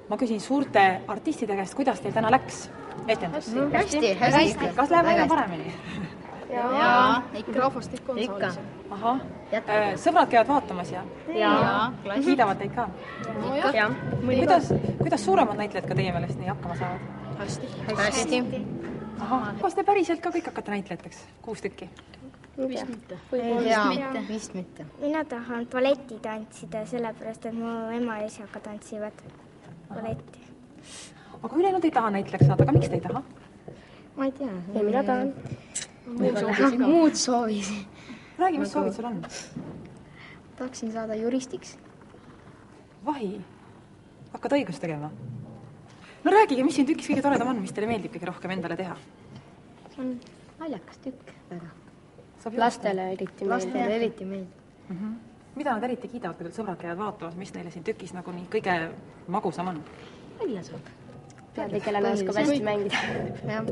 ma küsin suurte artistide käest, kuidas teil täna läks etendus? Hästi. Kas läheb aina paremini? Jaa, ikka rahvastik on saalis. Ahah, sõbrad käivad vaatamas ja? Jaa, kiidavad teid ka? Ikka. Kuidas suuremad näitlejad ka teie meelest nii hakkama saavad? Hästi. Ahah, kas te päriselt ka kõik hakkate näitlejateks? 6 tükki? Vist mitte. Mina tahan balletti tantsida, sellepärast, et mu ema ja isa ka tantsivad balletti. Aga ülejäänud ei taha näitlejaks saada, aga miks te ei taha? Ma ei tea. Ja mina tahan. Muud soovisin. Räägi, mis soovid sul on? Tahaksin saada juristiks. Vahi, hakkad õigust tegema? No räägige, mis siin tükis kõige toredam on, mis teile meeldib kõige rohkem endale teha? See on naljakas tükk väga. Lastele eriti meeldib. Mida nad eriti kiidavad, kui teil sõbrad käivad vaatamas, mis neile siin tükis nagu nii kõige magusam on? Välja saab. Tead, kellele oskab hästi mängida. Jah.